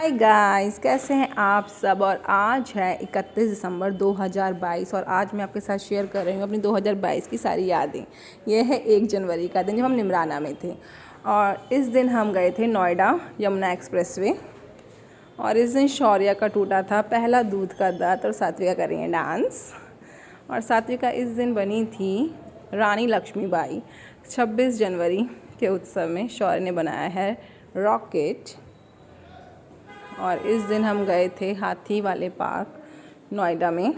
Hi guys, कैसे हैं आप सब। और आज है 31 दिसंबर 2022 और आज मैं आपके साथ शेयर कर रही हूँ अपनी 2022 की सारी यादें। यह है 1 जनवरी का दिन जब हम निमराना में थे और इस दिन हम गए थे नोएडा यमुना एक्सप्रेसवे। और इस दिन शौर्या का टूटा था पहला दूध का दांत और सात्विका कर रही हैं डांस। और सात्विका इस दिन बनी थी रानी लक्ष्मीबाई। 26 जनवरी के उत्सव में शौर्य ने बनाया है रॉकेट। और इस दिन हम गए थे हाथी वाले पार्क नोएडा में।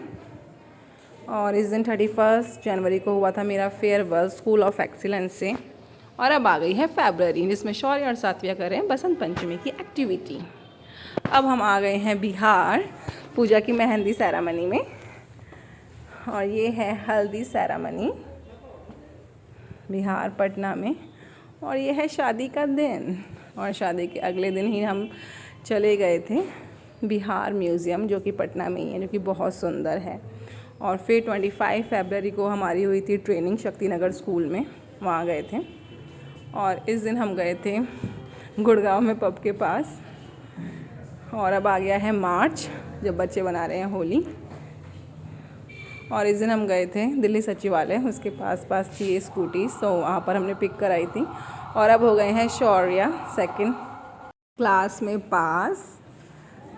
और इस दिन 31 जनवरी को हुआ था मेरा फेयरवेल स्कूल ऑफ एक्सीलेंस से। और अब आ गई है फरवरी जिसमें शौर्य और सात्विका कर रहे हैं बसंत पंचमी की एक्टिविटी। अब हम आ गए हैं बिहार पूजा की मेहंदी सेरेमनी में। और ये है हल्दी सेरेमनी बिहार पटना में। और ये है शादी का दिन। और शादी के अगले दिन ही हम चले गए थे बिहार म्यूज़ियम जो कि पटना में ही है, जो कि बहुत सुंदर है। और फिर 25 फरवरी को हमारी हुई थी ट्रेनिंग शक्तिनगर स्कूल में, वहाँ गए थे। और इस दिन हम गए थे गुड़गांव में पब के पास। और अब आ गया है मार्च जब बच्चे बना रहे हैं होली। और इस दिन हम गए थे दिल्ली सचिवालय, उसके पास थी ये स्कूटी, तो वहाँ पर हमने पिक कराई थी। और अब हो गए हैं शौर्या सेकंड क्लास में पास।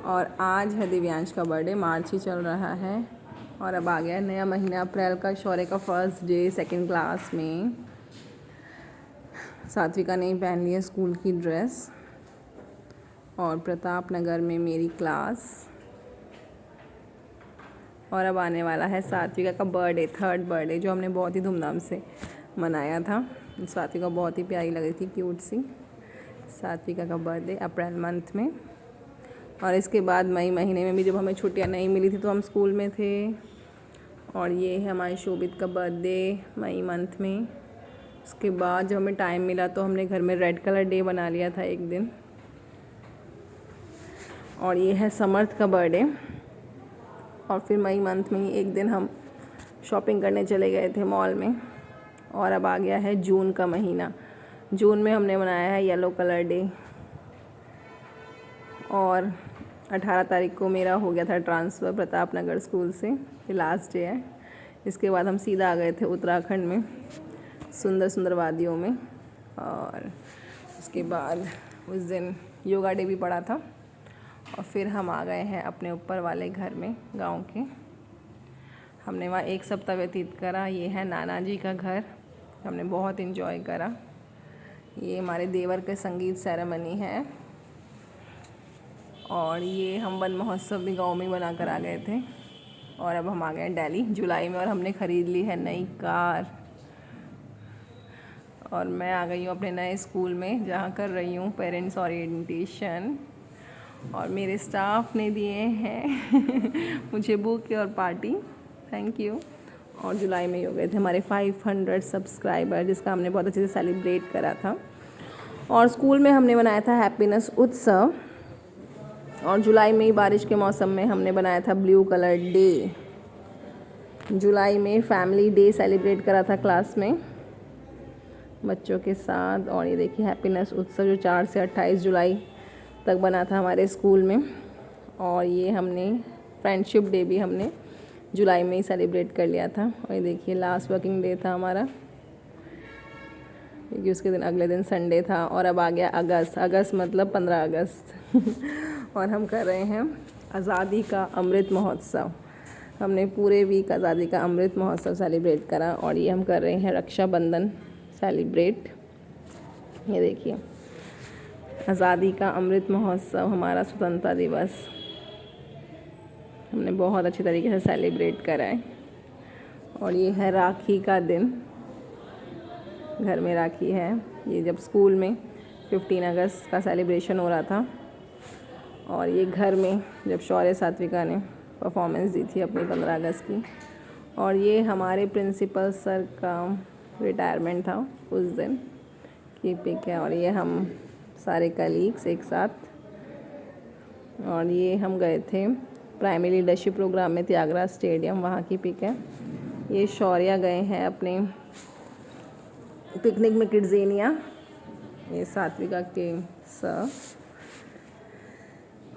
और आज है दिव्यांश का बर्थडे, मार्च ही चल रहा है। और अब आ गया नया महीना अप्रैल का, शौर्य का फर्स्ट डे सेकंड क्लास में। सात्विका ने पहन ली है स्कूल की ड्रेस। और प्रताप नगर में मेरी क्लास। और अब आने वाला है सात्विका का बर्थडे, थर्ड बर्थडे, जो हमने बहुत ही धूमधाम से मनाया था। सात्विका बहुत ही प्यारी लग रही थी, क्यूट सी। सात्विका का बर्थडे अप्रैल मंथ में। और इसके बाद मई महीने में भी जब हमें छुट्टियां नहीं मिली थी तो हम स्कूल में थे। और ये है हमारे शोभित का बर्थडे मई मंथ में। उसके बाद जब हमें टाइम मिला तो हमने घर में रेड कलर डे बना लिया था एक दिन। और ये है समर्थ का बर्थडे। और फिर मई मंथ में ही एक दिन हम शॉपिंग करने चले गए थे मॉल में। और अब आ गया है जून का महीना। जून में हमने मनाया है येलो कलर डे। और 18 तारीख को मेरा हो गया था ट्रांसफ़र प्रताप नगर स्कूल से, ये लास्ट डे है। इसके बाद हम सीधा आ गए थे उत्तराखंड में सुंदर सुंदर वादियों में। और उसके बाद उस दिन योगा डे भी पड़ा था। और फिर हम आ गए हैं अपने ऊपर वाले घर में गांव के। हमने वहाँ एक सप्ताह व्यतीत करा। ये है नाना जी का घर, हमने बहुत इन्जॉय करा। ये हमारे देवर के संगीत सेरेमनी है। और ये हम वन महोत्सव भी गांव में बना कर आ गए थे। और अब हम आ गए दिल्ली जुलाई में और हमने ख़रीद ली है नई कार। और मैं आ गई हूँ अपने नए स्कूल में जहाँ कर रही हूँ पेरेंट्स ओरिएंटेशन। और मेरे स्टाफ ने दिए हैं मुझे बुक और पार्टी, थैंक यू। और जुलाई में ही हो गए थे हमारे 500 सब्सक्राइबर, जिसका हमने बहुत अच्छे से सेलिब्रेट करा था। और स्कूल में हमने बनाया था हैप्पीनेस उत्सव। और जुलाई में ही बारिश के मौसम में हमने बनाया था ब्लू कलर डे। जुलाई में फैमिली डे सेलिब्रेट करा था क्लास में बच्चों के साथ। और ये देखिए हैप्पीनेस उत्सव जो 4 से 28 जुलाई तक बना था हमारे स्कूल में। और ये हमने फ्रेंडशिप डे भी हमने जुलाई में ही सेलिब्रेट कर लिया था। और ये देखिए लास्ट वर्किंग डे था हमारा, क्योंकि उसके दिन अगले दिन संडे था। और अब आ गया अगस्त मतलब 15 अगस्त और हम कर रहे हैं आज़ादी का अमृत महोत्सव। हमने पूरे वीक आज़ादी का अमृत महोत्सव सेलिब्रेट करा। और ये हम कर रहे हैं रक्षाबंधन सेलिब्रेट। ये देखिए आज़ादी का अमृत महोत्सव, हमारा स्वतंत्रता दिवस हमने बहुत अच्छी तरीके से सेलिब्रेट करा है। और ये है राखी का दिन, घर में राखी है। ये जब स्कूल में 15 अगस्त का सेलिब्रेशन हो रहा था। और ये घर में जब शौर्य सात्विका ने परफॉर्मेंस दी थी अपनी 15 अगस्त की। और ये हमारे प्रिंसिपल सर का रिटायरमेंट था उस दिन की पिक है। और ये हम सारे कलीग्स एक साथ। और ये हम गए थे प्राइमरी लीडरशिप प्रोग्राम में त्यागराज स्टेडियम, वहाँ की पिक है। ये शौर्या गए हैं अपने पिकनिक में किड्ज़ेनिया, ये सात्विका के सर।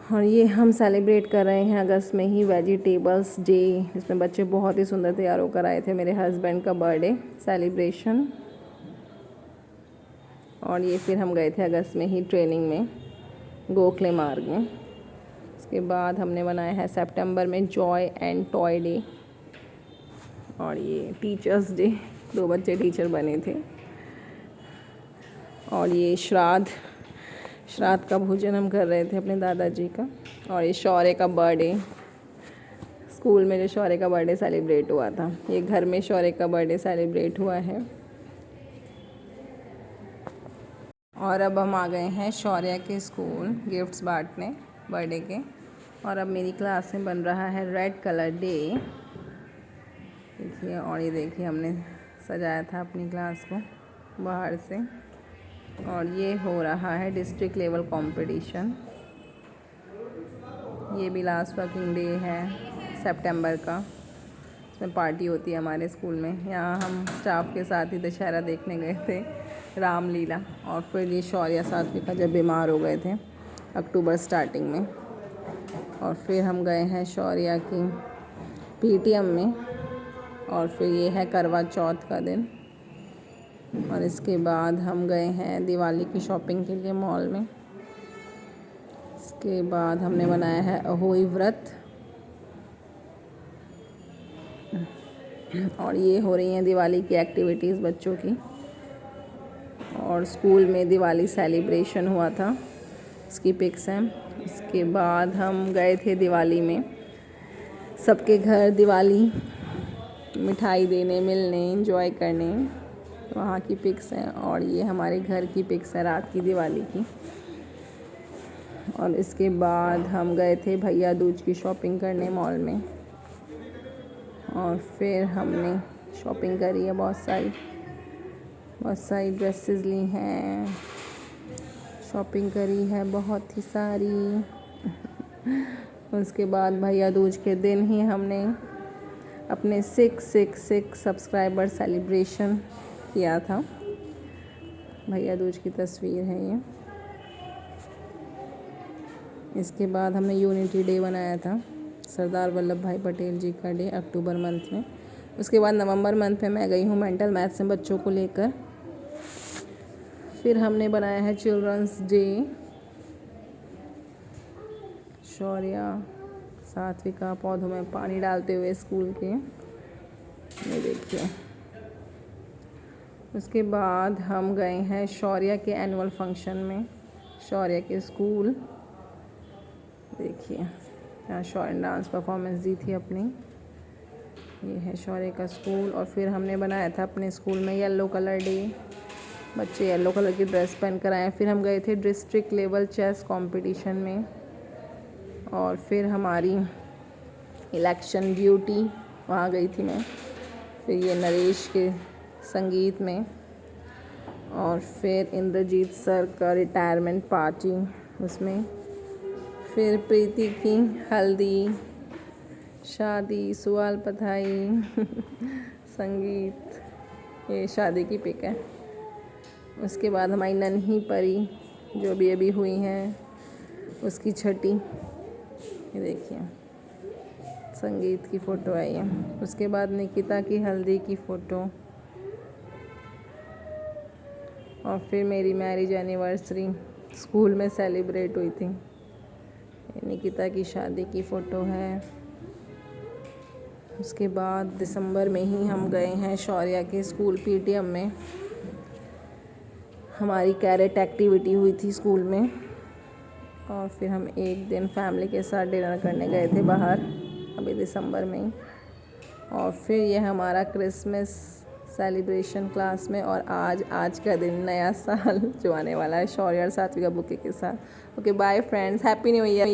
और ये हम सेलिब्रेट कर रहे हैं अगस्त में ही वेजिटेबल्स डे, जिसमें बच्चे बहुत ही सुंदर तैयार होकर आए थे। मेरे हस्बैंड का बर्थडे सेलिब्रेशन। और ये फिर हम गए थे अगस्त में ही ट्रेनिंग में गोखले मार्ग में। उसके बाद हमने बनाया है सितंबर में जॉय एंड टॉय डे। और ये टीचर्स डे, 2 बच्चे टीचर बने थे। और ये श्राद्ध का भोजन हम कर रहे थे अपने दादाजी का। और ये शौर्य का बर्थडे, स्कूल में जो शौर्य का बर्थडे सेलिब्रेट हुआ था, ये घर में शौर्य का बर्थडे सेलिब्रेट हुआ है। और अब हम आ गए हैं शौर्य के स्कूल गिफ्ट्स बांटने बर्थडे के। और अब मेरी क्लास में बन रहा है रेड कलर डे, देखिए। और ये देखिए हमने सजाया था अपनी क्लास को बाहर से। और ये हो रहा है डिस्ट्रिक्ट लेवल कंपटीशन। ये भी लास्ट वर्किंग डे है सितंबर का, इसमें पार्टी होती है हमारे स्कूल में। यहाँ हम स्टाफ के साथ ही दशहरा देखने गए थे, रामलीला। और फिर ये शौर्य सात्विका जब बीमार हो गए थे अक्टूबर स्टार्टिंग में। और फिर हम गए हैं शौर्य की पीटीएम में। और फिर ये है करवा चौथ का दिन। और इसके बाद हम गए हैं दिवाली की शॉपिंग के लिए मॉल में। इसके बाद हमने बनाया है अहोई व्रत। और ये हो रही हैं दिवाली की एक्टिविटीज़ बच्चों की। और स्कूल में दिवाली सेलिब्रेशन हुआ था, इसकी पिक्स हैं। उसके बाद हम गए थे दिवाली में सबके घर, दिवाली मिठाई देने, मिलने, एंजॉय करने, वहाँ की पिक्स हैं। और ये हमारे घर की पिक्स है रात की दिवाली की। और इसके बाद हम गए थे भैया दूज की शॉपिंग करने मॉल में। और फिर हमने शॉपिंग करी है, बहुत सारी ड्रेसेस ली हैं, शॉपिंग करी है बहुत ही सारी। उसके बाद भैया दूज के दिन ही हमने अपने 666 सब्सक्राइबर सेलिब्रेशन किया था। भैया दूज की तस्वीर है ये। इसके बाद हमने यूनिटी डे बनाया था, सरदार वल्लभ भाई पटेल जी का डे, अक्टूबर मंथ में। उसके बाद नवंबर मंथ में मैं गई हूँ मेंटल मैथ्स में बच्चों को लेकर। फिर हमने बनाया है चिल्ड्रंस डे, शौर्य सात्विका पौधों में पानी डालते हुए स्कूल के, ये देखिए। उसके बाद हम गए हैं शौर्य के एनुअल फंक्शन में, शौर्य के स्कूल, देखिए यहाँ शौर्य डांस परफॉर्मेंस दी थी अपनी। ये है शौर्य का स्कूल। और फिर हमने बनाया था अपने स्कूल में येलो कलर डे, बच्चे येलो कलर की ड्रेस पहन कर आए। फिर हम गए थे डिस्ट्रिक्ट लेवल चेस कंपटीशन में। और फिर हमारी इलेक्शन ड्यूटी, वहाँ गई थी मैं। फिर ये नरेश के संगीत में। और फिर इंद्रजीत सर का रिटायरमेंट पार्टी, उसमें। फिर प्रीति की हल्दी, शादी, सुवाल पधाई, संगीत, ये शादी की पिक है। उसके बाद हमारी नन्ही परी जो भी अभी हुई हैं, उसकी छठी, ये देखिए संगीत की फ़ोटो आई है। उसके बाद निकिता की हल्दी की फ़ोटो। और फिर मेरी मैरिज एनिवर्सरी स्कूल में सेलिब्रेट हुई थी, निकिता की शादी की फ़ोटो है। उसके बाद दिसंबर में ही हम गए हैं शौर्य के स्कूल पीटीएम में, हमारी कैरेट एक्टिविटी हुई थी स्कूल में। और फिर हम एक दिन फैमिली के साथ डिनर करने गए थे बाहर, अभी दिसंबर में ही। और फिर ये हमारा क्रिसमस सेलिब्रेशन क्लास में। और आज का दिन नया साल जो आने वाला है शौर्य और सात्विका बुके के साथ। Okay bye friends, happy new year.